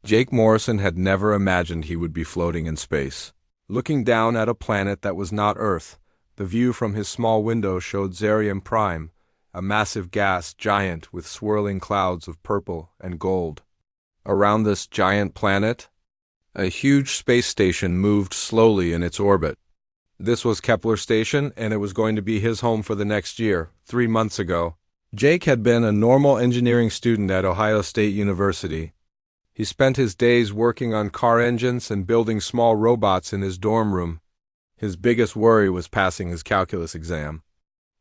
Jake Morrison had never imagined he would be floating in space. Looking down at a planet that was not Earth, the view from his small window showed Zerium Prime, a massive gas giant with swirling clouds of purple and gold. Around this giant planet, a huge space station moved slowly in its orbit. This was Kepler Station, and it was going to be his home for the next year, 3 months ago. Jake had been a normal engineering student at Ohio State University. He spent his days working on car engines and building small robots in his dorm room. His biggest worry was passing his calculus exam.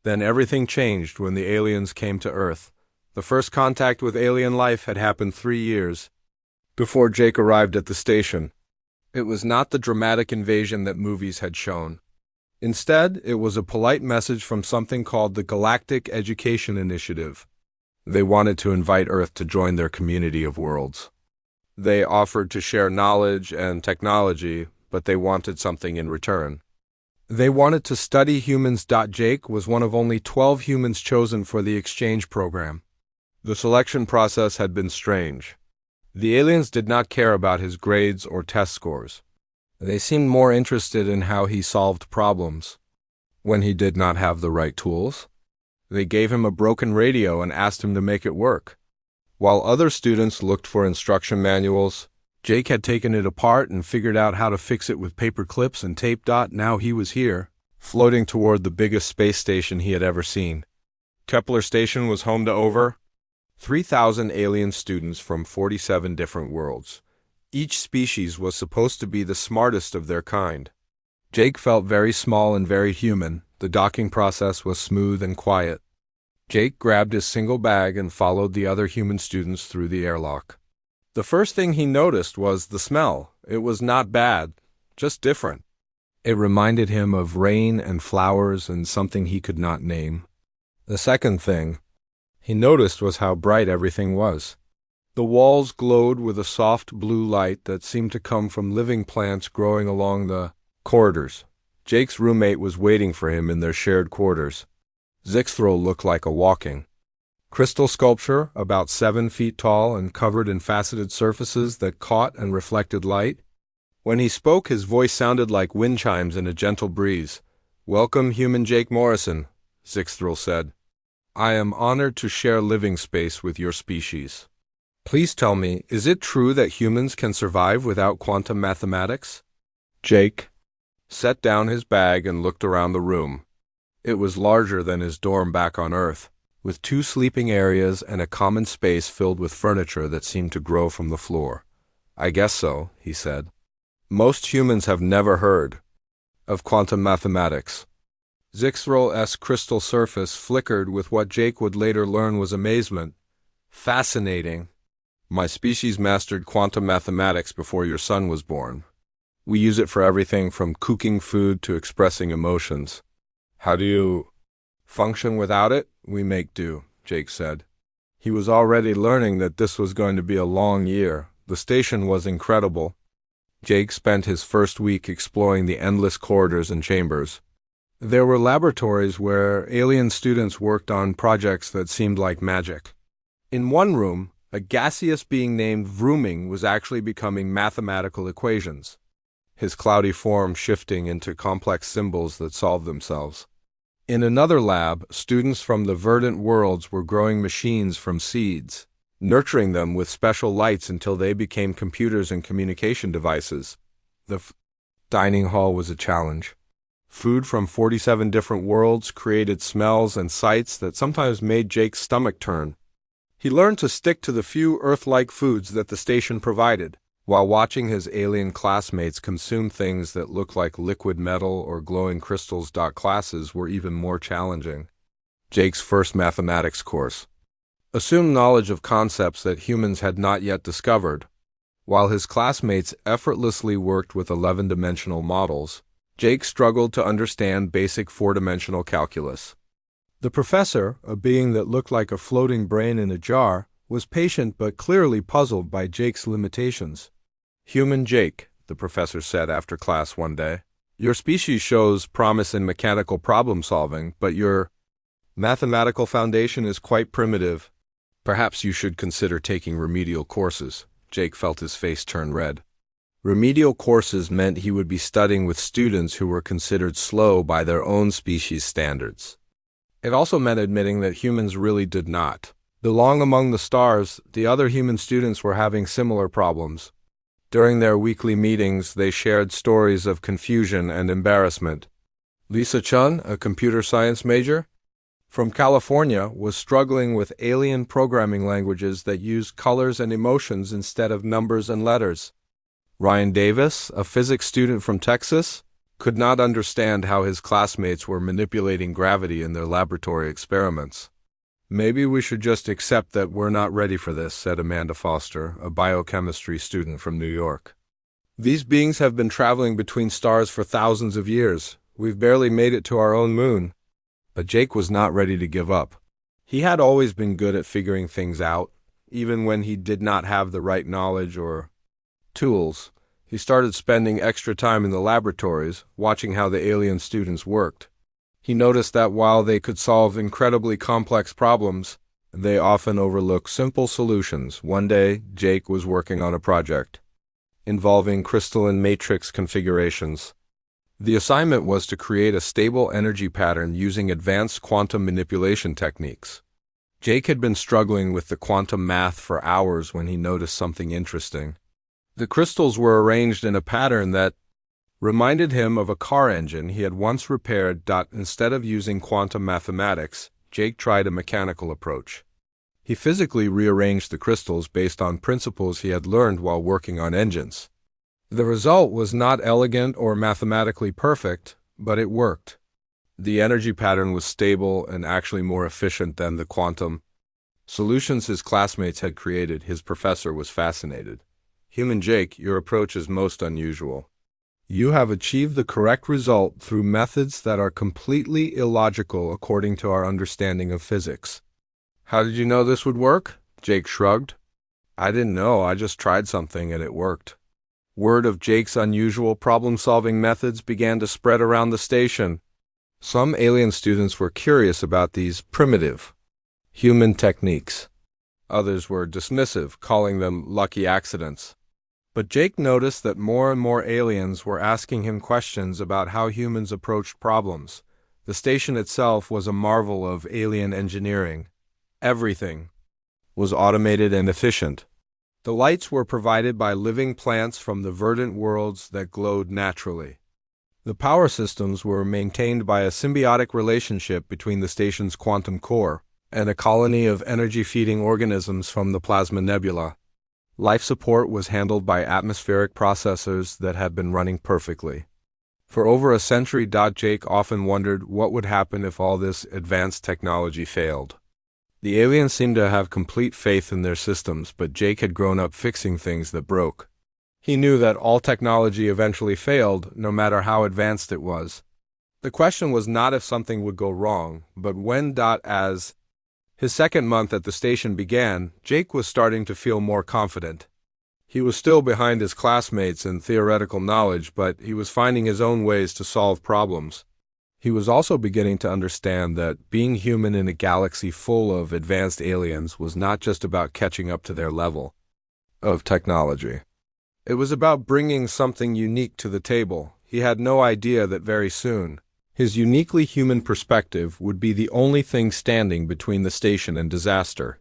Then everything changed when the aliens came to Earth. The first contact with alien life had happened 3 years before Jake arrived at the station. It was not the dramatic invasion that movies had shown. Instead, it was a polite message from something called the Galactic Education Initiative. They wanted to invite Earth to join their community of worlds. They offered to share knowledge and technology, but they wanted something in return. They wanted to study humans. Jake was one of only 12 humans chosen for the exchange program. The selection process had been strange. The aliens did not care about his grades or test scores. They seemed more interested in how he solved problems. When he did not have the right tools, they gave him a broken radio and asked him to make it work. While other students looked for instruction manuals, Jake had taken it apart and figured out how to fix it with paper clips and tape. Now he was here, floating toward the biggest space station he had ever seen. Kepler Station was home to over 3,000 alien students from 47 different worlds. Each species was supposed to be the smartest of their kind. Jake felt very small and very human. The docking process was smooth and quiet. Jake grabbed his single bag and followed the other human students through the airlock. The first thing he noticed was the smell. It was not bad, just different. It reminded him of rain and flowers and something he could not name. The second thing he noticed was how bright everything was. The walls glowed with a soft blue light that seemed to come from living plants growing along the corridors. Jake's roommate was waiting for him in their shared quarters. Zixthril looked like a walking crystal sculpture, about 7 feet tall and covered in faceted surfaces that caught and reflected light. When he spoke, his voice sounded like wind chimes in a gentle breeze. "Welcome, human Jake Morrison," Zixthril said. "I am honored to share living space with your species. Please tell me, is it true that humans can survive without quantum mathematics?" Jake set down his bag and looked around the room. It was larger than his dorm back on Earth, with 2 sleeping areas and a common space filled with furniture that seemed to grow from the floor. "I guess so," he said. "Most humans have never heard of quantum mathematics." Zixthril-esque crystal surface flickered with what Jake would later learn was amazement. "Fascinating. My species mastered quantum mathematics before your son was born. We use it for everything from cooking food to expressing emotions." "How do you function without it?" "We make do," Jake said. He was already learning that this was going to be a long year. The station was incredible. Jake spent his first week exploring the endless corridors and chambers. There were laboratories where alien students worked on projects that seemed like magic. In one room, a gaseous being named Vrooming was actually becoming mathematical equations, his cloudy form shifting into complex symbols that solved themselves. In another lab, students from the verdant worlds were growing machines from seeds, nurturing them with special lights until they became computers and communication devices. The dining hall was a challenge. Food from 47 different worlds created smells and sights that sometimes made Jake's stomach turn. He learned to stick to the few Earth-like foods that the station provided, while watching his alien classmates consume things that looked like liquid metal or glowing crystals. Classes were even more challenging. Jake's first mathematics course assumed knowledge of concepts that humans had not yet discovered. While his classmates effortlessly worked with 11-dimensional models, Jake struggled to understand basic 4-dimensional calculus. The professor, a being that looked like a floating brain in a jar, was patient but clearly puzzled by Jake's limitations. "Human Jake," the professor said after class one day, "your species shows promise in mechanical problem-solving, but your mathematical foundation is quite primitive. Perhaps you should consider taking remedial courses." Jake felt his face turn red. Remedial courses meant he would be studying with students who were considered slow by their own species standards. It also meant admitting that humans really did not belong among the stars. The other human students were having similar problems. During their weekly meetings, they shared stories of confusion and embarrassment. Lisa Chun, a computer science major from California, was struggling with alien programming languages that used colors and emotions instead of numbers and letters. Ryan Davis, a physics student from Texas, could not understand how his classmates were manipulating gravity in their laboratory experiments. "Maybe we should just accept that we're not ready for this," said Amanda Foster, a biochemistry student from New York. "These beings have been traveling between stars for thousands of years. We've barely made it to our own moon." But Jake was not ready to give up. He had always been good at figuring things out, even when he did not have the right knowledge or tools. He started spending extra time in the laboratories, watching how the alien students worked. He noticed that while they could solve incredibly complex problems, they often overlooked simple solutions. One day, Jake was working on a project involving crystalline matrix configurations. The assignment was to create a stable energy pattern using advanced quantum manipulation techniques. Jake had been struggling with the quantum math for hours when he noticed something interesting. The crystals were arranged in a pattern that reminded him of a car engine he had once repaired. Instead of using quantum mathematics, Jake tried a mechanical approach. He physically rearranged the crystals based on principles he had learned while working on engines. The result was not elegant or mathematically perfect, but it worked. The energy pattern was stable and actually more efficient than the quantum solutions his classmates had created. His professor was fascinated. "Human Jake, your approach is most unusual. You have achieved the correct result through methods that are completely illogical according to our understanding of physics." "How did you know this would work?" Jake shrugged. "I didn't know, I just tried something and it worked." Word of Jake's unusual problem-solving methods began to spread around the station. Some alien students were curious about these primitive human techniques. Others were dismissive, calling them lucky accidents. But Jake noticed that more and more aliens were asking him questions about how humans approached problems. The station itself was a marvel of alien engineering. Everything was automated and efficient. The lights were provided by living plants from the verdant worlds that glowed naturally. The power systems were maintained by a symbiotic relationship between the station's quantum core and a colony of energy-feeding organisms from the plasma nebula. Life support was handled by atmospheric processors that had been running perfectly. For over a century, Jake often wondered what would happen if all this advanced technology failed. The aliens seemed to have complete faith in their systems, but Jake had grown up fixing things that broke. He knew that all technology eventually failed, no matter how advanced it was. The question was not if something would go wrong, but when. As his second month at the station began, Jake was starting to feel more confident. He was still behind his classmates in theoretical knowledge, but he was finding his own ways to solve problems. He was also beginning to understand that being human in a galaxy full of advanced aliens was not just about catching up to their level of technology. It was about bringing something unique to the table. He had no idea that very soon, his uniquely human perspective would be the only thing standing between the station and disaster.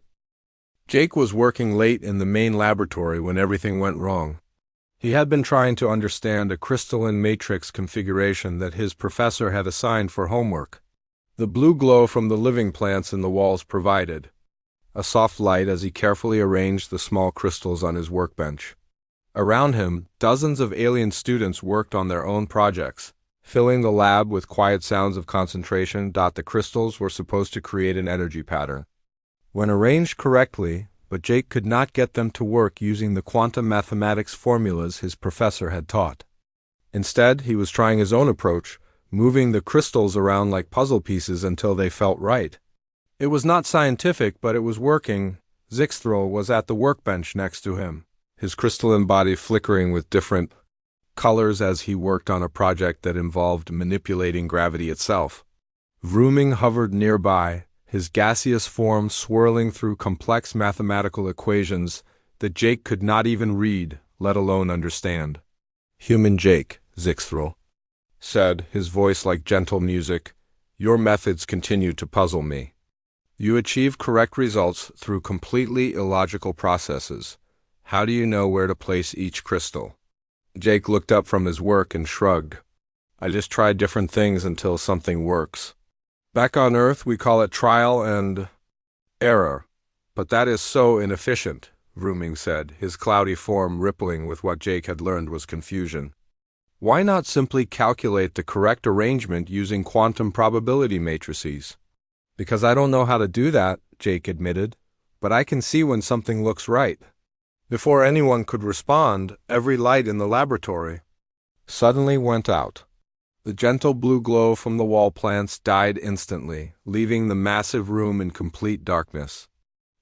Jake was working late in the main laboratory when everything went wrong. He had been trying to understand a crystalline matrix configuration that his professor had assigned for homework. The blue glow from the living plants in the walls provided a soft light as he carefully arranged the small crystals on his workbench. Around him, dozens of alien students worked on their own projects, filling the lab with quiet sounds of concentration. The crystals were supposed to create an energy pattern when arranged correctly, but Jake could not get them to work using the quantum mathematics formulas his professor had taught. Instead, he was trying his own approach, moving the crystals around like puzzle pieces until they felt right. It was not scientific, but it was working. Zixthril was at the workbench next to him, his crystalline body flickering with different colors as he worked on a project that involved manipulating gravity itself. Vrooming hovered nearby, his gaseous form swirling through complex mathematical equations. that Jake could not even read, let alone understand. "Human Jake," Zixthril said, his voice like gentle music, "your methods continue to puzzle me. You achieve correct results through completely illogical processes. How do you know where to place each crystal?" Jake looked up from his work and shrugged. "I just try different things until something works. Back on Earth, we call it trial and error. But that is so inefficient," Vrooming said, his cloudy form rippling with what Jake had learned was confusion. "Why not simply calculate the correct arrangement using quantum probability matrices?" "Because I don't know how to do that," Jake admitted, "but I can see when something looks right." Before anyone could respond, every light in the laboratory suddenly went out. The gentle blue glow from the wall plants died instantly, leaving the massive room in complete darkness.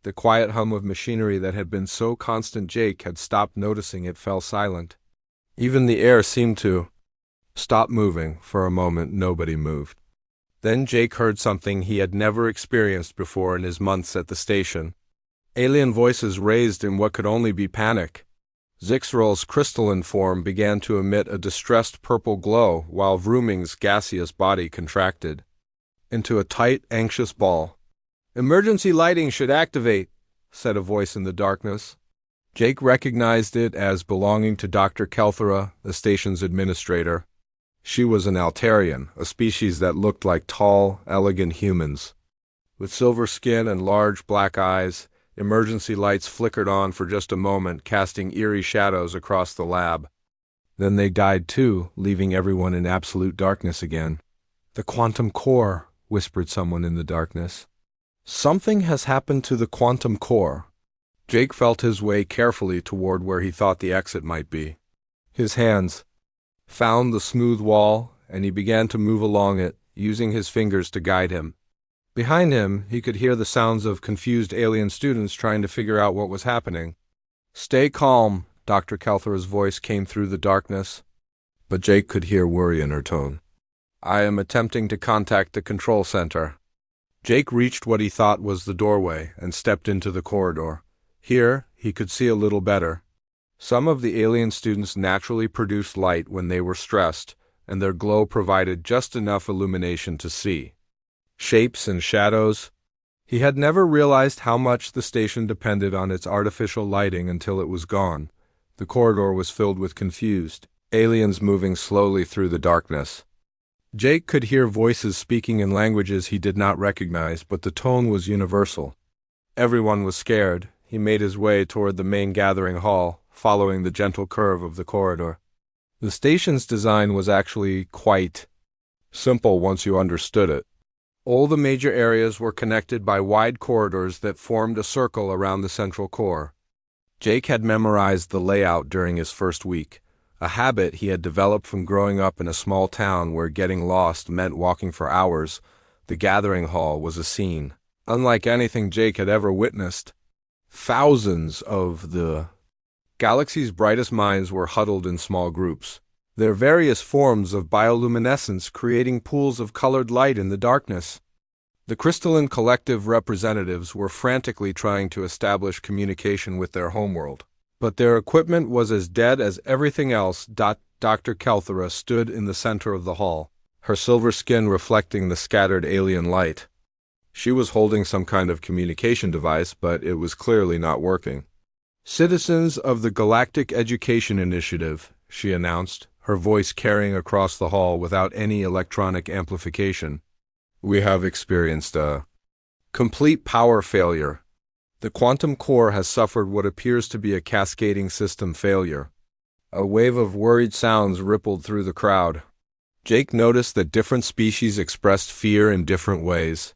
The quiet hum of machinery that had been so constant Jake had stopped noticing it fell silent. Even the air seemed to stop moving. For a moment, nobody moved. Then Jake heard something he had never experienced before in his months at the station. Alien voices raised in what could only be panic. Zixtril's crystalline form began to emit a distressed purple glow, while Vrooming's gaseous body contracted into a tight, anxious ball. "Emergency lighting should activate," said a voice in the darkness. Jake recognized it as belonging to Dr. Kelthera, the station's administrator. She was an Altarian, a species that looked like tall, elegant humans. With silver skin and large black eyes, emergency lights flickered on for just a moment, casting eerie shadows across the lab. Then they died too, leaving everyone in absolute darkness again. "The quantum core," whispered someone in the darkness. "Something has happened to the quantum core." Jake felt his way carefully toward where he thought the exit might be. His hands found the smooth wall, and he began to move along it, using his fingers to guide him. Behind him, he could hear the sounds of confused alien students trying to figure out what was happening. "Stay calm," Dr. Kelthera's voice came through the darkness, but Jake could hear worry in her tone. "I am attempting to contact the control center." Jake reached what he thought was the doorway and stepped into the corridor. Here, he could see a little better. Some of the alien students naturally produced light when they were stressed, and their glow provided just enough illumination to see shapes and shadows. He had never realized how much the station depended on its artificial lighting until it was gone. The corridor was filled with confused aliens moving slowly through the darkness. Jake could hear voices speaking in languages he did not recognize, but the tone was universal. Everyone was scared. He made his way toward the main gathering hall, following the gentle curve of the corridor. The station's design was actually quite simple once you understood it. All the major areas were connected by wide corridors that formed a circle around the central core. Jake had memorized the layout during his first week, a habit he had developed from growing up in a small town where getting lost meant walking for hours. The gathering hall was a scene unlike anything Jake had ever witnessed. Thousands of the galaxy's brightest minds were huddled in small groups, their various forms of bioluminescence creating pools of colored light in the darkness. The crystalline collective representatives were frantically trying to establish communication with their homeworld, but their equipment was as dead as everything else. Dr. Kelthera stood in the center of the hall, her silver skin reflecting the scattered alien light. She was holding some kind of communication device, but it was clearly not working. "Citizens of the Galactic Education Initiative," she announced, her voice carrying across the hall without any electronic amplification. "We have experienced a complete power failure. The quantum core has suffered what appears to be a cascading system failure." A wave of worried sounds rippled through the crowd. Jake noticed that different species expressed fear in different ways.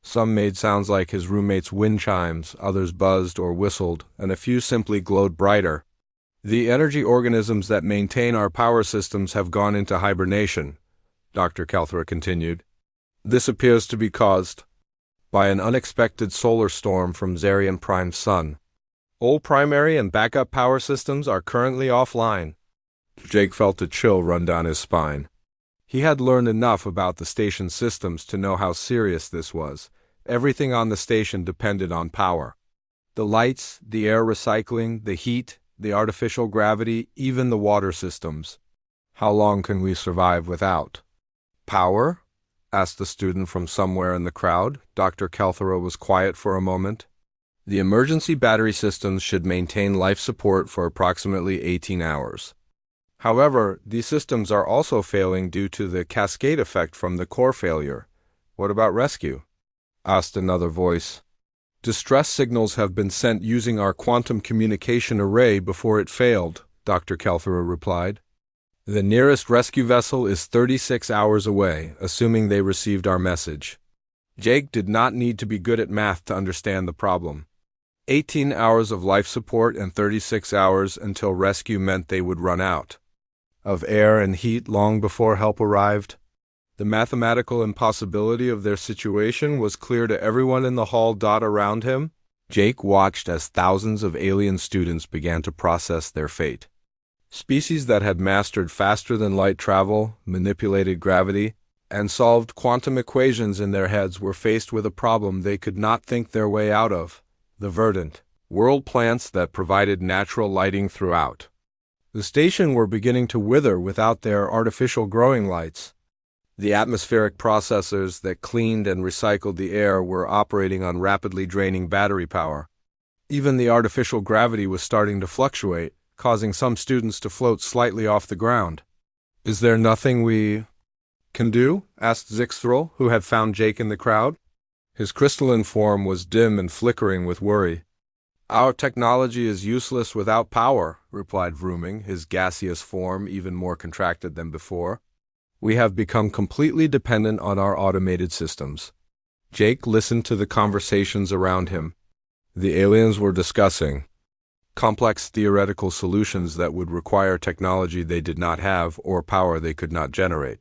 Some made sounds like his roommate's wind chimes, others buzzed or whistled, and a few simply glowed brighter. "The energy organisms that maintain our power systems have gone into hibernation," Dr. Kelthera continued. "This appears to be caused by an unexpected solar storm from Zarian Prime's sun. All primary and backup power systems are currently offline." Jake felt a chill run down his spine. He had learned enough about the station's systems to know how serious this was. Everything on the station depended on power. The lights, the air recycling, the heat, the artificial gravity, even the water systems. How long can we survive without power? Asked the student from somewhere in the crowd. Dr. Kelthera was quiet for a moment. The emergency battery systems should maintain life support for approximately 18 hours. However, these systems are also failing due to the cascade effect from the core failure. What about rescue? Asked another voice. Distress signals have been sent using our quantum communication array before it failed, Dr. Kelthera replied. The nearest rescue vessel is 36 hours away, assuming they received our message. Jake did not need to be good at math to understand the problem. 18 hours of life support and 36 hours until rescue meant they would run out of air and heat long before help arrived. The mathematical impossibility of their situation was clear to everyone in the hall. Around him, Jake watched as thousands of alien students began to process their fate. Species that had mastered faster than light travel, manipulated gravity, and solved quantum equations in their heads were faced with a problem they could not think their way out of: the verdant world plants that provided natural lighting throughout. The station were beginning to wither without their artificial growing lights. The atmospheric processors that cleaned and recycled the air were operating on rapidly draining battery power. Even the artificial gravity was starting to fluctuate, causing some students to float slightly off the ground. Is there nothing we can do? Asked Zixthril, who had found Jake in the crowd. His crystalline form was dim and flickering with worry. Our technology is useless without power, replied Vrooming, his gaseous form even more contracted than before. We have become completely dependent on our automated systems. Jake listened to the conversations around him. The aliens were discussing complex theoretical solutions that would require technology they did not have or power they could not generate.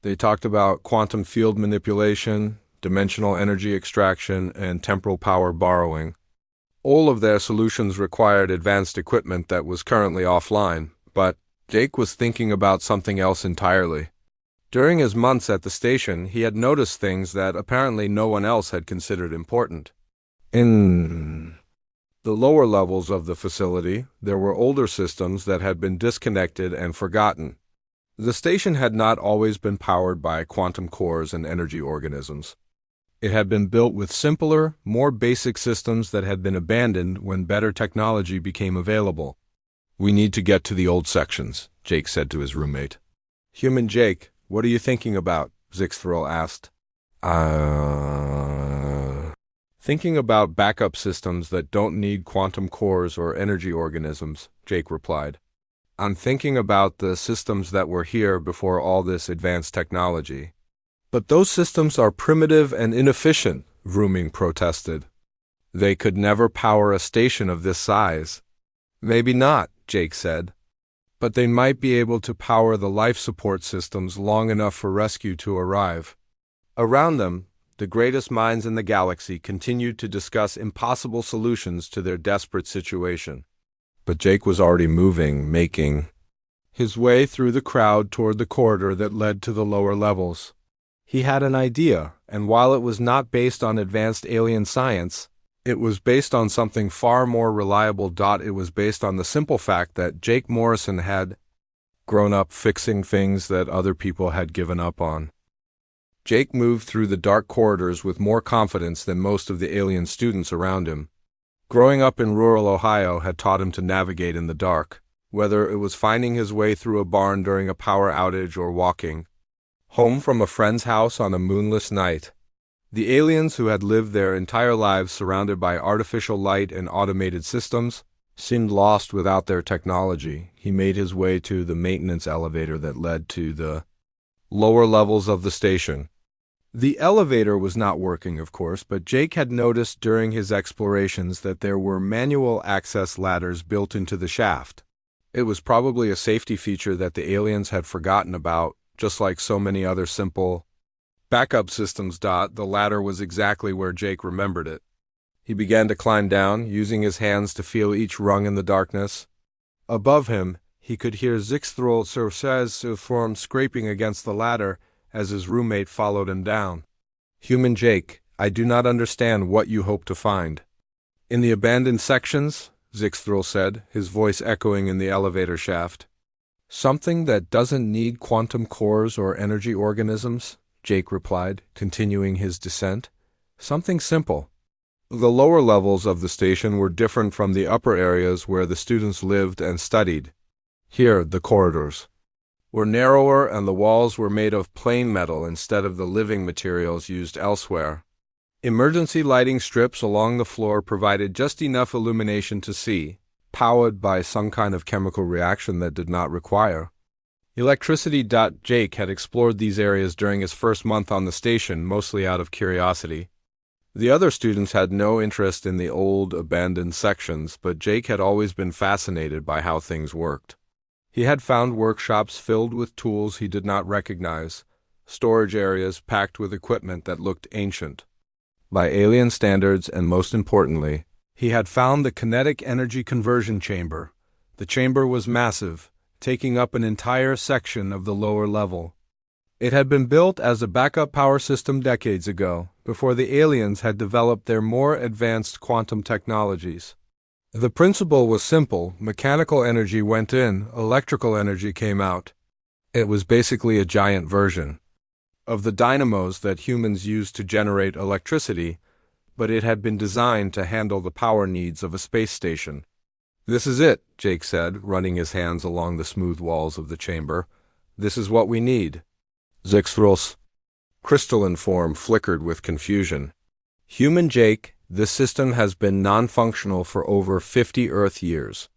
They talked about quantum field manipulation, dimensional energy extraction, and temporal power borrowing. All of their solutions required advanced equipment that was currently offline, but Jake was thinking about something else entirely. During his months at the station, he had noticed things that apparently no one else had considered important. In the lower levels of the facility, there were older systems that had been disconnected and forgotten. The station had not always been powered by quantum cores and energy organisms. It had been built with simpler, more basic systems that had been abandoned when better technology became available. We need to get to the old sections, Jake said to his roommate. Human Jake, what are you thinking about? Zixthril asked. Thinking about backup systems that don't need quantum cores or energy organisms, Jake replied. I'm thinking about the systems that were here before all this advanced technology. But those systems are primitive and inefficient, Vrooming protested. They could never power a station of this size. Maybe not, Jake said. But they might be able to power the life support systems long enough for rescue to arrive. Around them, the greatest minds in the galaxy continued to discuss impossible solutions to their desperate situation. But Jake was already making his way through the crowd toward the corridor that led to the lower levels. He had an idea, and while it was not based on advanced alien science, it was based on something far more reliable. It was based on the simple fact that Jake Morrison had grown up fixing things that other people had given up on. Jake moved through the dark corridors with more confidence than most of the alien students around him. Growing up in rural Ohio had taught him to navigate in the dark, whether it was finding his way through a barn during a power outage or walking home from a friend's house on a moonless night. The aliens who had lived their entire lives surrounded by artificial light and automated systems seemed lost without their technology. He made his way to the maintenance elevator that led to the lower levels of the station. The elevator was not working, of course, but Jake had noticed during his explorations that there were manual access ladders built into the shaft. It was probably a safety feature that the aliens had forgotten about, just like so many other simple backup systems. The ladder was exactly where Jake remembered it. He began to climb down, using his hands to feel each rung in the darkness. Above him, he could hear Zixthril Sursa's form scraping against the ladder as his roommate followed him down. Human Jake, I do not understand what you hope to find. In the abandoned sections, Zixthril said, his voice echoing in the elevator shaft. Something that doesn't need quantum cores or energy organisms, Jake replied, continuing his descent. Something simple. The lower levels of the station were different from the upper areas where the students lived and studied. Here, the corridors were narrower and the walls were made of plain metal instead of the living materials used elsewhere. Emergency lighting strips along the floor provided just enough illumination to see, powered by some kind of chemical reaction that did not require electricity. Jake had explored these areas during his first month on the station, mostly out of curiosity. The other students had no interest in the old, abandoned sections, but Jake had always been fascinated by how things worked. He had found workshops filled with tools he did not recognize, storage areas packed with equipment that looked ancient by alien standards, and most importantly, he had found the kinetic energy conversion chamber. The chamber was massive, taking up an entire section of the lower level. It had been built as a backup power system decades ago, before the aliens had developed their more advanced quantum technologies. The principle was simple. Mechanical energy went in, electrical energy came out. It was basically a giant version of the dynamos that humans use to generate electricity, but it had been designed to handle the power needs of a space station. This is it, Jake said, running his hands along the smooth walls of the chamber. This is what we need. Zixthril's crystalline form flickered with confusion. Human Jake, this system has been non-functional for over 50 Earth years.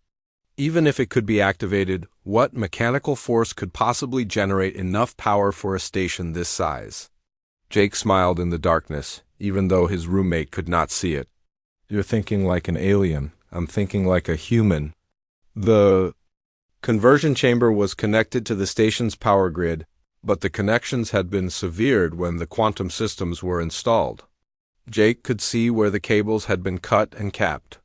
Even if it could be activated, what mechanical force could possibly generate enough power for a station this size? Jake smiled in the darkness, even though his roommate could not see it. You're thinking like an alien. I'm thinking like a human. The conversion chamber was connected to the station's power grid, but the connections had been severed when the quantum systems were installed. Jake could see where the cables had been cut and capped.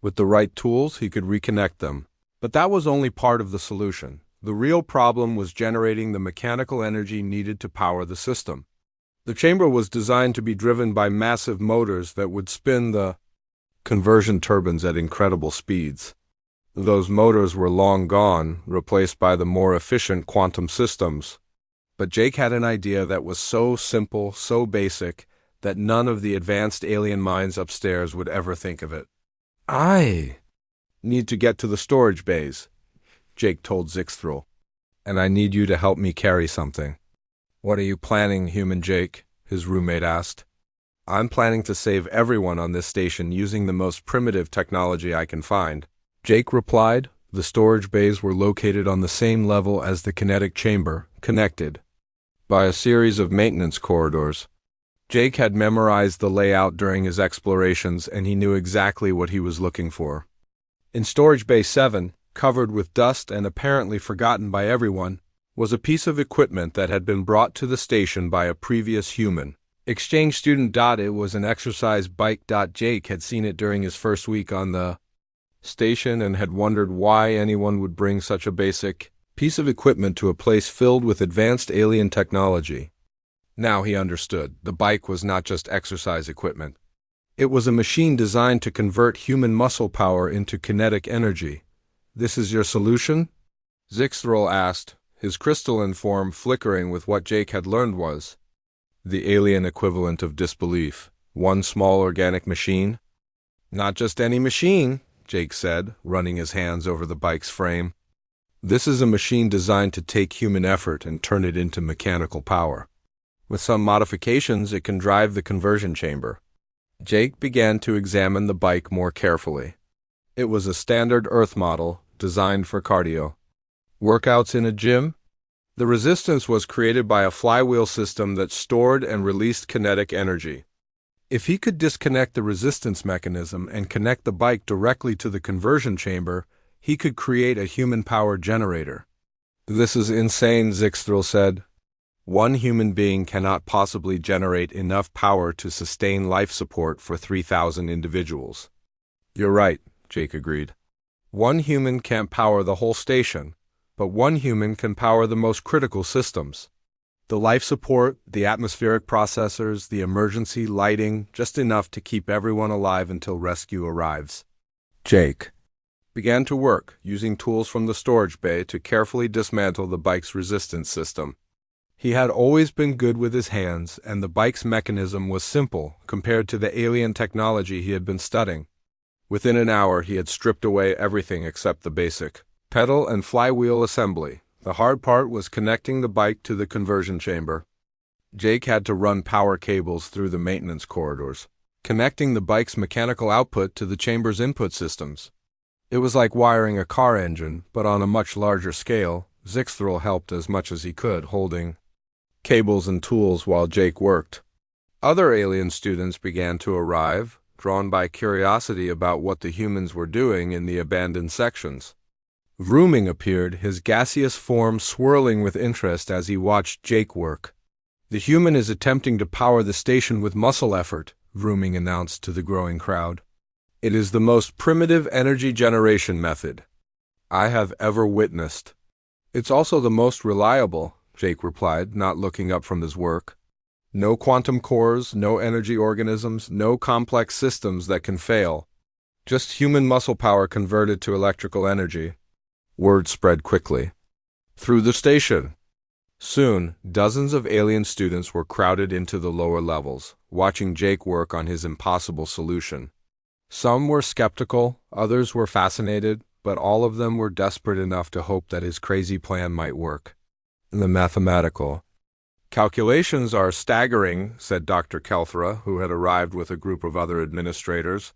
With the right tools, he could reconnect them. But that was only part of the solution. The real problem was generating the mechanical energy needed to power the system. The chamber was designed to be driven by massive motors that would spin the conversion turbines at incredible speeds. Those motors were long gone, replaced by the more efficient quantum systems. But Jake had an idea that was so simple, so basic, that none of the advanced alien minds upstairs would ever think of it. I need to get to the storage bays, Jake told Zixthril, and I need you to help me carry something. What are you planning, human Jake? His roommate asked. I'm planning to save everyone on this station using the most primitive technology I can find. Jake replied. The storage bays were located on the same level as the kinetic chamber, connected by a series of maintenance corridors. Jake had memorized the layout during his explorations, and he knew exactly what he was looking for. In Storage Bay 7, covered with dust and apparently forgotten by everyone, was a piece of equipment that had been brought to the station by a previous human. Exchange student. It was an exercise bike. Jake had seen it during his first week on the station and had wondered why anyone would bring such a basic piece of equipment to a place filled with advanced alien technology. Now he understood. The bike was not just exercise equipment. It was a machine designed to convert human muscle power into kinetic energy. This is your solution? Zixthril asked, his crystalline form flickering with what Jake had learned was the alien equivalent of disbelief. One small organic machine? Not just any machine, Jake said, running his hands over the bike's frame. This is a machine designed to take human effort and turn it into mechanical power. With some modifications, it can drive the conversion chamber. Jake began to examine the bike more carefully. It was a standard Earth model, designed for cardio. Workouts in a gym? The resistance was created by a flywheel system that stored and released kinetic energy. If he could disconnect the resistance mechanism and connect the bike directly to the conversion chamber, he could create a human-powered generator. This is insane, Zixthril said. One human being cannot possibly generate enough power to sustain life support for 3,000 individuals. You're right, Jake agreed. One human can't power the whole station, but one human can power the most critical systems. The life support, the atmospheric processors, the emergency lighting, just enough to keep everyone alive until rescue arrives. Jake began to work, using tools from the storage bay to carefully dismantle the bike's resistance system. He had always been good with his hands, and the bike's mechanism was simple compared to the alien technology he had been studying. Within an hour, he had stripped away everything except the basic pedal and flywheel assembly. The hard part was connecting the bike to the conversion chamber. Jake had to run power cables through the maintenance corridors, connecting the bike's mechanical output to the chamber's input systems. It was like wiring a car engine, but on a much larger scale. Zixthril helped as much as he could, holding cables and tools while Jake worked. Other alien students began to arrive, drawn by curiosity about what the humans were doing in the abandoned sections. Vrooming appeared, his gaseous form swirling with interest as he watched Jake work. "The human is attempting to power the station with muscle effort," Vrooming announced to the growing crowd. "It is the most primitive energy generation method I have ever witnessed." "It's also the most reliable," Jake replied, not looking up from his work. "No quantum cores, no energy organisms, no complex systems that can fail. Just human muscle power converted to electrical energy." Word spread quickly through the station. Soon, dozens of alien students were crowded into the lower levels, watching Jake work on his impossible solution. Some were skeptical, others were fascinated, but all of them were desperate enough to hope that his crazy plan might work. "The mathematical calculations are staggering," said Dr. Kelthra, who had arrived with a group of other administrators.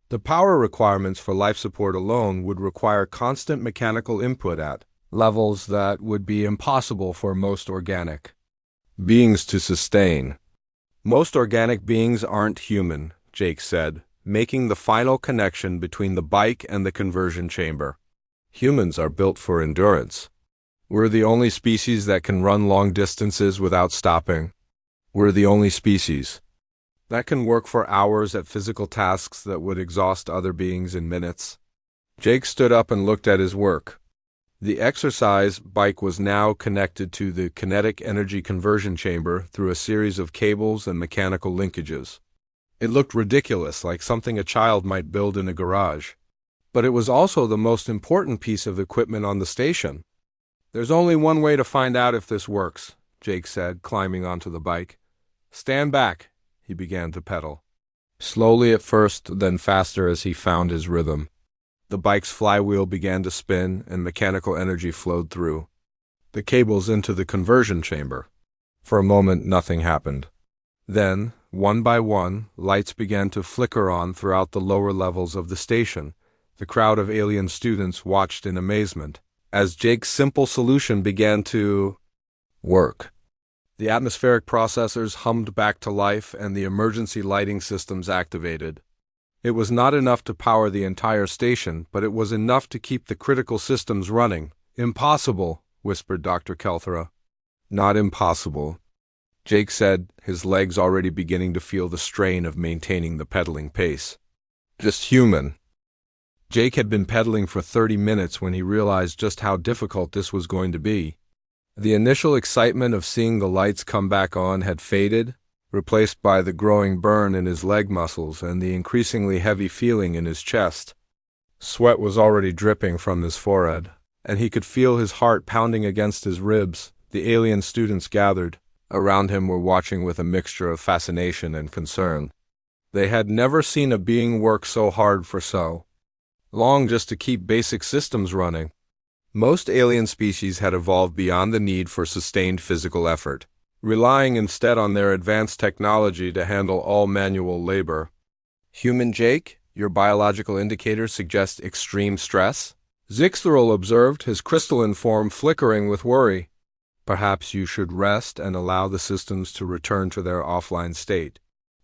"The power requirements for life support alone would require constant mechanical input at levels that would be impossible for most organic beings to sustain." "Most organic beings aren't human," Jake said, making the final connection between the bike and the conversion chamber. "Humans are built for endurance. We're the only species that can run long distances without stopping. We're the only species that can work for hours at physical tasks that would exhaust other beings in minutes." Jake stood up and looked at his work. The exercise bike was now connected to the kinetic energy conversion chamber through a series of cables and mechanical linkages. It looked ridiculous, like something a child might build in a garage. But it was also the most important piece of equipment on the station. "There's only one way to find out if this works," Jake said, climbing onto the bike. "Stand back." He began to pedal. Slowly at first, then faster as he found his rhythm. The bike's flywheel began to spin, and mechanical energy flowed through the cables into the conversion chamber. For a moment, nothing happened. Then, one by one, lights began to flicker on throughout the lower levels of the station. The crowd of alien students watched in amazement as Jake's simple solution began to work. The atmospheric processors hummed back to life, and the emergency lighting systems activated. It was not enough to power the entire station, but it was enough to keep the critical systems running. "Impossible," whispered Dr. Kelthra. "Not impossible," Jake said, his legs already beginning to feel the strain of maintaining the pedaling pace. "Just human." Jake had been pedaling for 30 minutes when he realized just how difficult this was going to be. The initial excitement of seeing the lights come back on had faded, replaced by the growing burn in his leg muscles and the increasingly heavy feeling in his chest. Sweat was already dripping from his forehead, and he could feel his heart pounding against his ribs. The alien students gathered around him were watching with a mixture of fascination and concern. They had never seen a being work so hard for so long just to keep basic systems running. Most alien species had evolved beyond the need for sustained physical effort, relying instead on their advanced technology to handle all manual labor. "Human Jake, your biological indicators suggest extreme stress," Zixthril observed, his crystalline form flickering with worry. "Perhaps you should rest and allow the systems to return to their offline state."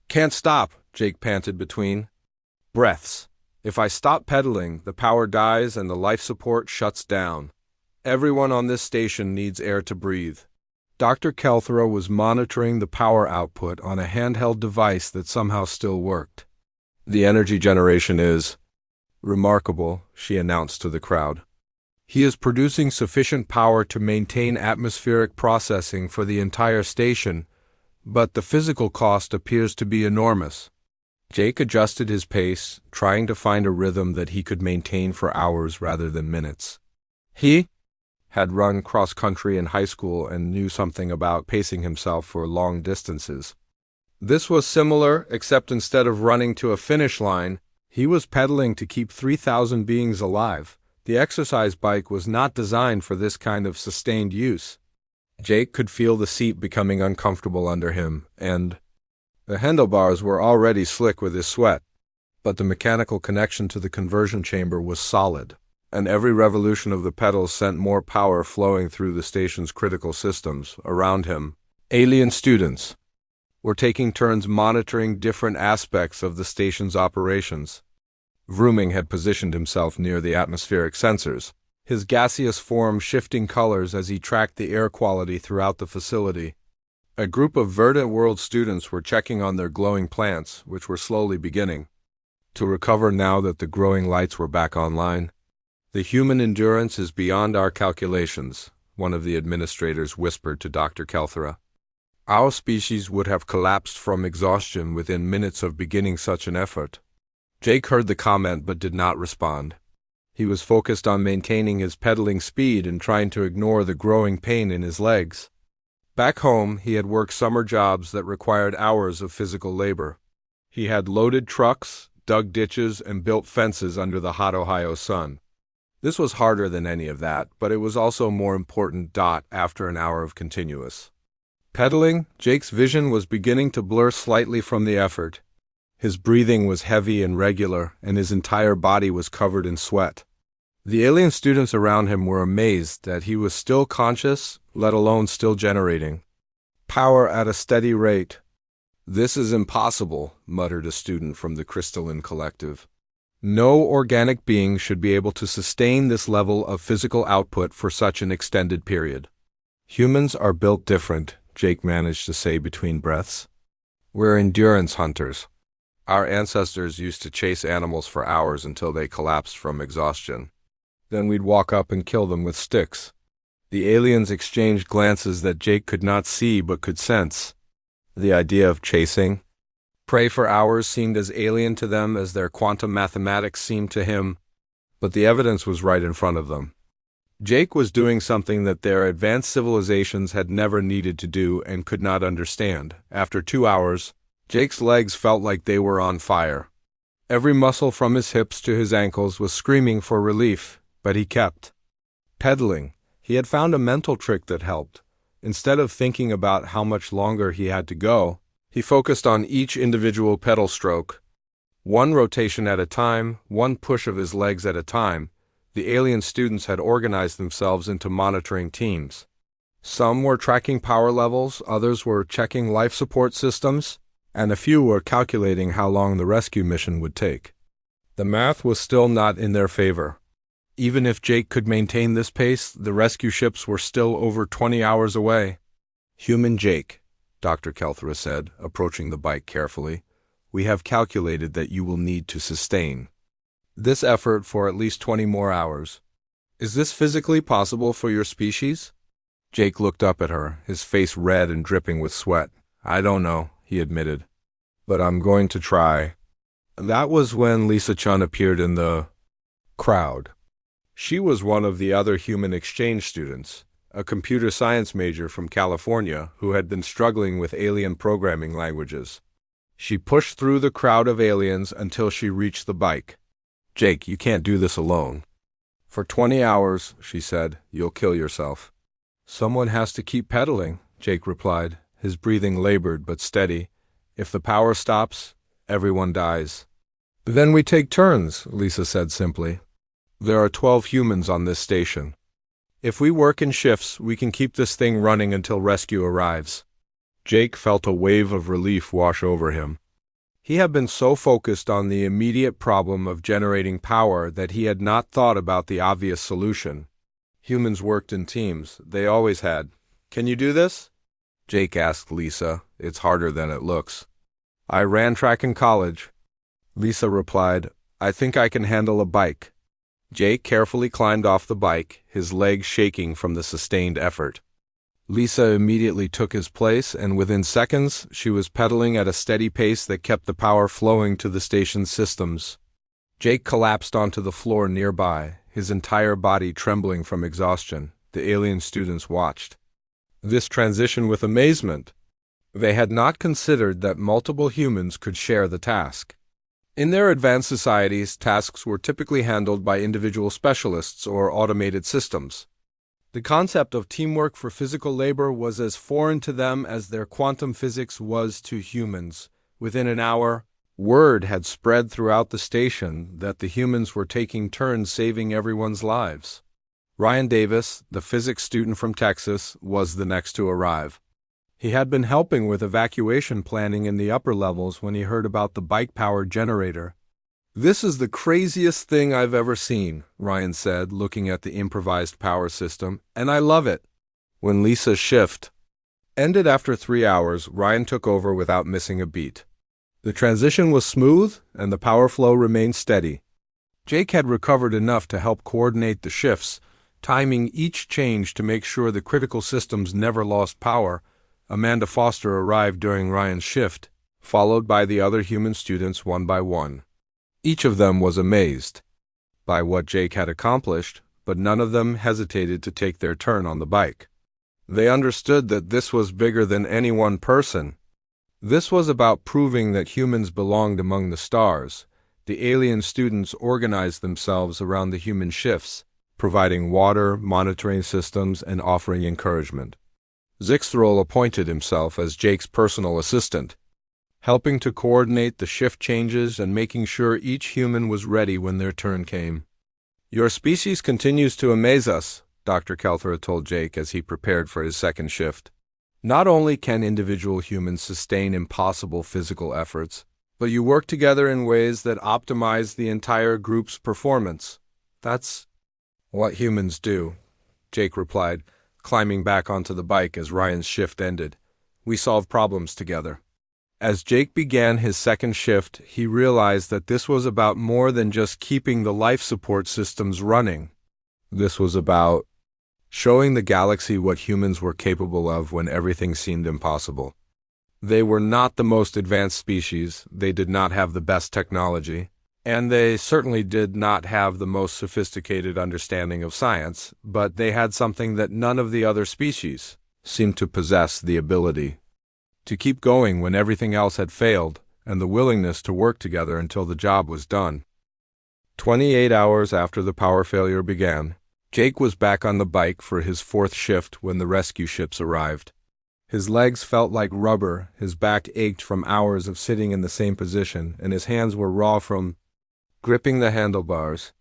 "Can't stop," Jake panted between breaths. "If I stop pedaling, the power dies and the life support shuts down. Everyone on this station needs air to breathe." Dr. Kelthra was monitoring the power output on a handheld device that somehow still worked. "The energy generation is remarkable," she announced to the crowd. He is producing sufficient power to maintain atmospheric processing for the entire station, but the physical cost appears to be enormous. Jake adjusted his pace, trying to find a rhythm that he could maintain for hours rather than minutes. He had run cross-country in high school and knew something about pacing himself for long distances. This was similar, except instead of running to a finish line, he was pedaling to keep 3,000 beings alive. The exercise bike was not designed for this kind of sustained use. Jake could feel the seat becoming uncomfortable under him, and the handlebars were already slick with his sweat. But the mechanical connection to the conversion chamber was solid, and every revolution of the pedals sent more power flowing through the station's critical systems. Around him, alien students were taking turns monitoring different aspects of the station's operations. Vrooming had positioned himself near the atmospheric sensors, his gaseous form shifting colors as he tracked the air quality throughout the facility. A group of Verdant World students were checking on their glowing plants, which were slowly beginning to recover now that the growing lights were back online. "The human endurance is beyond our calculations," one of the administrators whispered to Dr. Kelthera. "Our species would have collapsed from exhaustion within minutes of beginning such an effort." Jake heard the comment but did not respond. He was focused on maintaining his pedaling speed and trying to ignore the growing pain in his legs. Back home, he had worked summer jobs that required hours of physical labor. He had loaded trucks, dug ditches, and built fences under the hot Ohio sun. This was harder than any of that, but it was also more important. After an hour of continuous pedaling, Jake's vision was beginning to blur slightly from the effort. His breathing was heavy and regular, and his entire body was covered in sweat. The alien students around him were amazed that he was still conscious, let alone still generating power at a steady rate. "This is impossible," muttered a student from the Crystalline Collective. "No organic being should be able to sustain this level of physical output for such an extended period." "Humans are built different," Jake managed to say between breaths. "We're endurance hunters. Our ancestors used to chase animals for hours until they collapsed from exhaustion. Then we'd walk up and kill them with sticks." The aliens exchanged glances that Jake could not see but could sense. The idea of chasing prey for hours seemed as alien to them as their quantum mathematics seemed to him, but the evidence was right in front of them. Jake was doing something that their advanced civilizations had never needed to do and could not understand. After 2 hours, Jake's legs felt like they were on fire. Every muscle from his hips to his ankles was screaming for relief, but he kept pedaling. He had found a mental trick that helped. Instead of thinking about how much longer he had to go, he focused on each individual pedal stroke. One rotation at a time, one push of his legs at a time. The alien students had organized themselves into monitoring teams. Some were tracking power levels, others were checking life support systems, and a few were calculating how long the rescue mission would take. The math was still not in their favor. Even if Jake could maintain this pace, the rescue ships were still over 20 hours away. "Human Jake," Dr. Kelthera said, approaching the bike carefully, "we have calculated that you will need to sustain this effort for at least 20 more hours. Is this physically possible for your species?" Jake looked up at her, his face red and dripping with sweat. "I don't know," he admitted, "but I'm going to try." That was when Lisa Chun appeared in the crowd. She was one of the other human exchange students, a computer science major from California who had been struggling with alien programming languages. She pushed through the crowd of aliens until she reached the bike. "Jake, you can't do this alone. For 20 hours, she said, you'll kill yourself." "Someone has to keep pedaling," Jake replied, his breathing labored but steady. "If the power stops, everyone dies." "Then we take turns," Lisa said simply. "There are 12 humans on this station. If we work in shifts, we can keep this thing running until rescue arrives." Jake felt a wave of relief wash over him. He had been so focused on the immediate problem of generating power that he had not thought about the obvious solution. Humans worked in teams. They always had. "Can you do this?" Jake asked Lisa. "It's harder than it looks." "I ran track in college." Lisa replied, "I think I can handle a bike." Jake carefully climbed off the bike, his legs shaking from the sustained effort. Lisa immediately took his place, and within seconds, she was pedaling at a steady pace that kept the power flowing to the station's systems. Jake collapsed onto the floor nearby, his entire body trembling from exhaustion. The alien students watched this transition with amazement. They had not considered that multiple humans could share the task. In their advanced societies, tasks were typically handled by individual specialists or automated systems. The concept of teamwork for physical labor was as foreign to them as their quantum physics was to humans. Within an hour, word had spread throughout the station that the humans were taking turns saving everyone's lives. Ryan Davis, the physics student from Texas, was the next to arrive. He had been helping with evacuation planning in the upper levels when he heard about the bike-powered generator. "This is the craziest thing I've ever seen," Ryan said, looking at the improvised power system, "and I love it." When Lisa's shift ended after 3 hours, Ryan took over without missing a beat. The transition was smooth, and the power flow remained steady. Jake had recovered enough to help coordinate the shifts, timing each change to make sure the critical systems never lost power. Amanda Foster arrived during Ryan's shift, followed by the other human students one by one. Each of them was amazed by what Jake had accomplished, but none of them hesitated to take their turn on the bike. They understood that this was bigger than any one person. This was about proving that humans belonged among the stars. The alien students organized themselves around the human shifts, providing water, monitoring systems, and offering encouragement. Zixthrol appointed himself as Jake's personal assistant, helping to coordinate the shift changes and making sure each human was ready when their turn came. "Your species continues to amaze us," Dr. Kelthera told Jake as he prepared for his second shift. "Not only can individual humans sustain impossible physical efforts, but you work together in ways that optimize the entire group's performance." "That's what humans do," Jake replied, climbing back onto the bike as Ryan's shift ended. "We solve problems together." As Jake began his second shift, he realized that this was about more than just keeping the life support systems running. This was about showing the galaxy what humans were capable of when everything seemed impossible. They were not the most advanced species, they did not have the best technology, and they certainly did not have the most sophisticated understanding of science, but they had something that none of the other species seemed to possess: the ability to keep going when everything else had failed, and the willingness to work together until the job was done. 28 hours after the power failure began, Jake was back on the bike for his fourth shift when the rescue ships arrived. His legs felt like rubber, his back ached from hours of sitting in the same position, and his hands were raw from gripping the handlebars.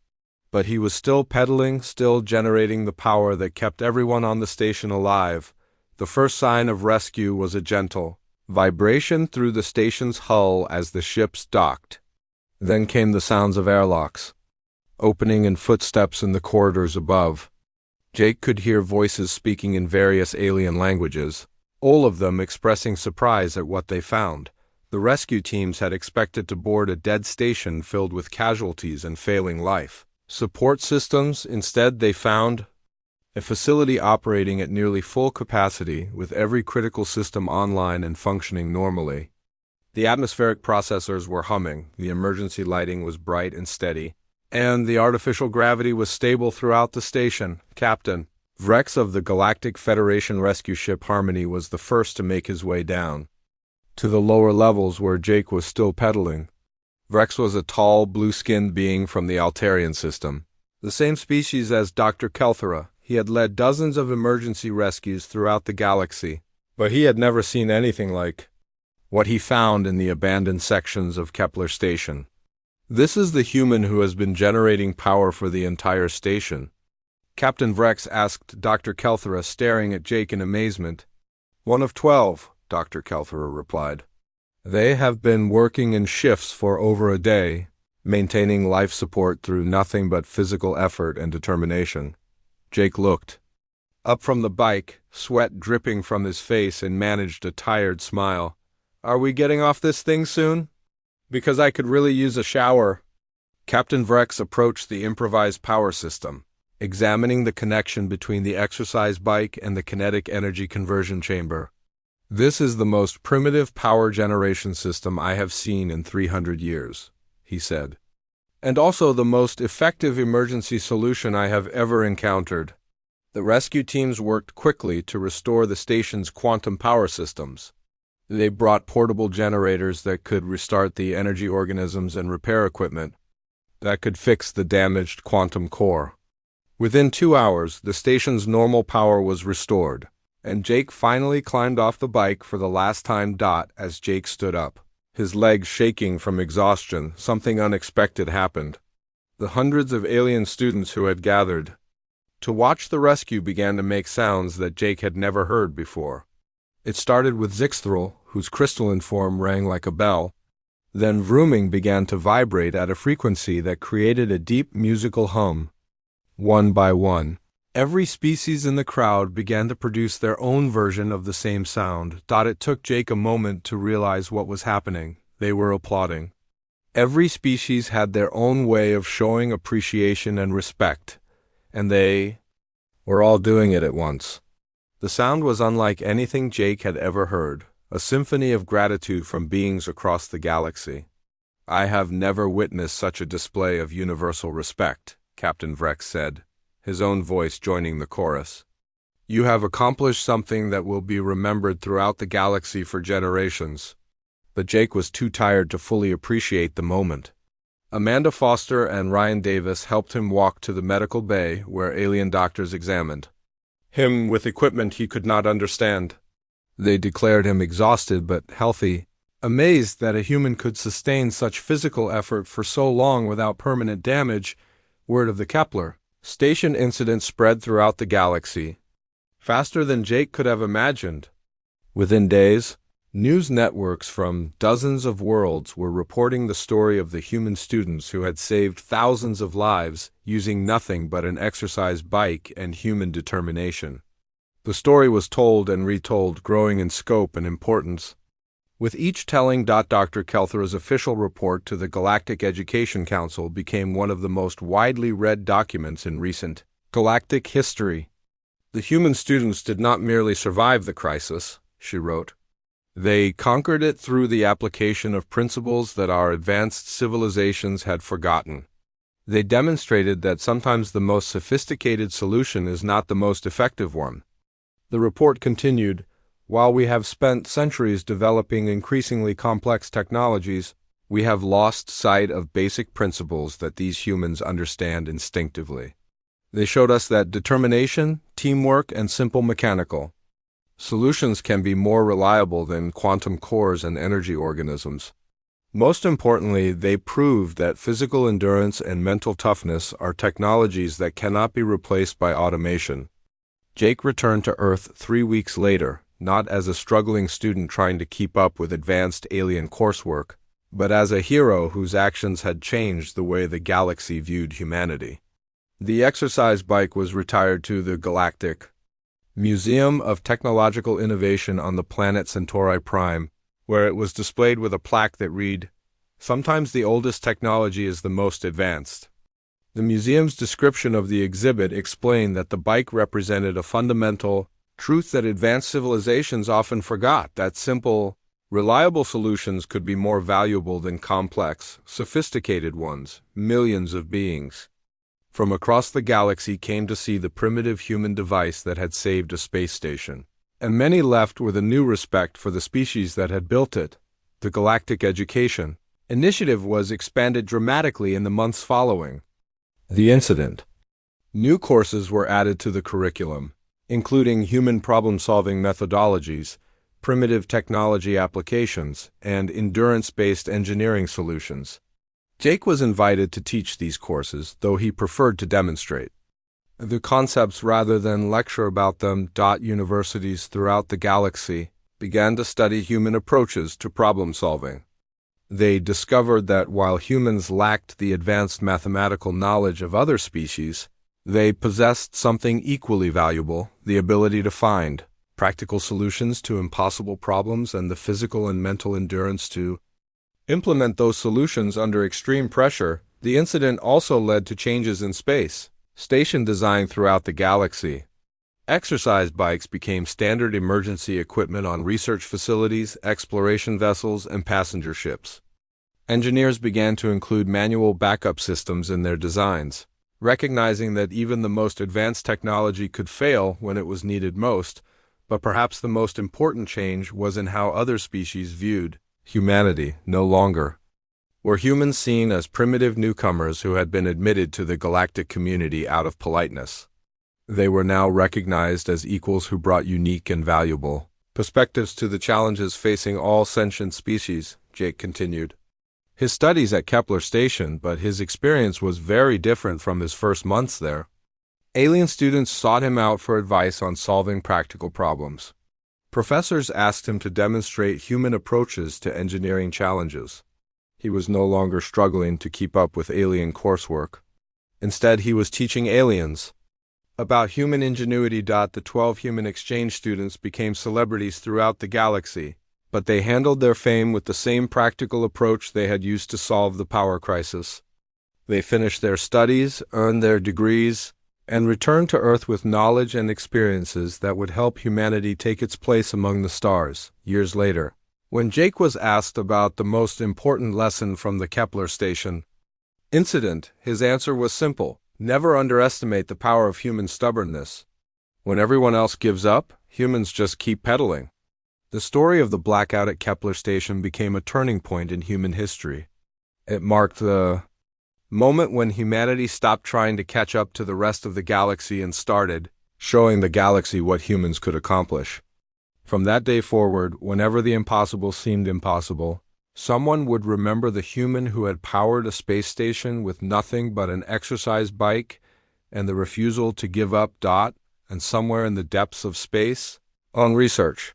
But he was still pedaling, still generating the power that kept everyone on the station alive. The first sign of rescue was a gentle vibration through the station's hull as the ships docked. Then came the sounds of airlocks opening and footsteps in the corridors above. Jake could hear voices speaking in various alien languages, all of them expressing surprise at what they found. The rescue teams had expected to board a dead station filled with casualties and failing life support systems. Instead, they found a facility operating at nearly full capacity, with every critical system online and functioning normally. The atmospheric processors were humming, the emergency lighting was bright and steady, and the artificial gravity was stable throughout the station. Captain Vrex of the Galactic Federation rescue ship Harmony was the first to make his way down to the lower levels where Jake was still pedaling. Vrex was a tall, blue-skinned being from the Altarian system, the same species as Dr. Kelthera. He had led dozens of emergency rescues throughout the galaxy, but he had never seen anything like what he found in the abandoned sections of Kepler Station. "This is the human who has been generating power for the entire station?" Captain Vrex asked Dr. Kelthera, staring at Jake in amazement. "One of 12, Dr. Kelthera replied. "They have been working in shifts for over a day, maintaining life support through nothing but physical effort and determination." Jake looked up from the bike, sweat dripping from his face, and managed a tired smile. "Are we getting off this thing soon? Because I could really use a shower." Captain Vrex approached the improvised power system, examining the connection between the exercise bike and the kinetic energy conversion chamber. "This is the most primitive power generation system I have seen in 300 years, he said. "And also the most effective emergency solution I have ever encountered." The rescue teams worked quickly to restore the station's quantum power systems. They brought portable generators that could restart the energy organisms and repair equipment that could fix the damaged quantum core. Within 2 hours, the station's normal power was restored, and Jake finally climbed off the bike for the last time. As Jake stood up, his legs shaking from exhaustion, something unexpected happened. The hundreds of alien students who had gathered to watch the rescue began to make sounds that Jake had never heard before. It started with Zixthril, whose crystalline form rang like a bell. Then Vrooming began to vibrate at a frequency that created a deep musical hum. One by one, every species in the crowd began to produce their own version of the same sound. It took Jake a moment to realize what was happening. They were applauding. Every species had their own way of showing appreciation and respect, and they were all doing it at once. The sound was unlike anything Jake had ever heard, a symphony of gratitude from beings across the galaxy. "I have never witnessed such a display of universal respect," Captain Vrex said, his own voice joining the chorus. "You have accomplished something that will be remembered throughout the galaxy for generations." But Jake was too tired to fully appreciate the moment. Amanda Foster and Ryan Davis helped him walk to the medical bay where alien doctors examined him with equipment he could not understand. They declared him exhausted but healthy, amazed that a human could sustain such physical effort for so long without permanent damage. Word of the Kepler station incident spread throughout the galaxy, faster than Jake could have imagined. Within days, news networks from dozens of worlds were reporting the story of the human students who had saved thousands of lives using nothing but an exercise bike and human determination. The story was told and retold, growing in scope and importance, with each telling. Dr. Kelthra's official report to the Galactic Education Council became one of the most widely read documents in recent galactic history. "The human students did not merely survive the crisis," she wrote. "They conquered it through the application of principles that our advanced civilizations had forgotten. They demonstrated that sometimes the most sophisticated solution is not the most effective one." The report continued, "While we have spent centuries developing increasingly complex technologies, we have lost sight of basic principles that these humans understand instinctively. They showed us that determination, teamwork, and simple mechanical solutions can be more reliable than quantum cores and energy organisms. Most importantly, they proved that physical endurance and mental toughness are technologies that cannot be replaced by automation." Jake returned to Earth 3 weeks later, not as a struggling student trying to keep up with advanced alien coursework, but as a hero whose actions had changed the way the galaxy viewed humanity. The exercise bike was retired to the Galactic Museum of Technological Innovation on the planet Centauri Prime, where it was displayed with a plaque that read, "Sometimes the oldest technology is the most advanced." The museum's description of the exhibit explained that the bike represented a fundamental truth that advanced civilizations often forgot, that simple, reliable solutions could be more valuable than complex, sophisticated ones. Millions of beings from across the galaxy came to see the primitive human device that had saved a space station, and many left with a new respect for the species that had built it. The Galactic Education Initiative was expanded dramatically in the months following the incident. New courses were added to the curriculum, including human problem-solving methodologies, primitive technology applications, and endurance-based engineering solutions. Jake was invited to teach these courses, though he preferred to demonstrate the concepts rather than lecture about them. Universities throughout the galaxy began to study human approaches to problem-solving. They discovered that while humans lacked the advanced mathematical knowledge of other species, they possessed something equally valuable: the ability to find practical solutions to impossible problems and the physical and mental endurance to implement those solutions under extreme pressure. The incident also led to changes in space station design throughout the galaxy. Exercise bikes became standard emergency equipment on research facilities, exploration vessels, and passenger ships. Engineers began to include manual backup systems in their designs, recognizing that even the most advanced technology could fail when it was needed most, but perhaps the most important change was in how other species viewed humanity. No longer were humans seen as primitive newcomers who had been admitted to the galactic community out of politeness. They were now recognized as equals who brought unique and valuable perspectives to the challenges facing all sentient species, Jake continued. His studies at Kepler Station, but his experience was very different from his first months there. Alien students sought him out for advice on solving practical problems. Professors asked him to demonstrate human approaches to engineering challenges. He was no longer struggling to keep up with alien coursework. Instead, he was teaching aliens about human ingenuity. The 12 human exchange students became celebrities throughout the galaxy, but they handled their fame with the same practical approach they had used to solve the power crisis. They finished their studies, earned their degrees, and returned to Earth with knowledge and experiences that would help humanity take its place among the stars. Years later, when Jake was asked about the most important lesson from the Kepler Station incident, his answer was simple: never underestimate the power of human stubbornness. When everyone else gives up, humans just keep pedaling. The story of the blackout at Kepler Station became a turning point in human history. It marked the moment when humanity stopped trying to catch up to the rest of the galaxy and started showing the galaxy what humans could accomplish. From that day forward, whenever the impossible seemed impossible, someone would remember the human who had powered a space station with nothing but an exercise bike and the refusal to give up. And somewhere in the depths of space, on research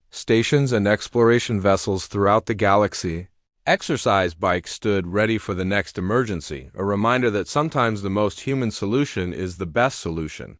stations and exploration vessels throughout the galaxy, exercise bikes stood ready for the next emergency, a reminder that sometimes the most human solution is the best solution.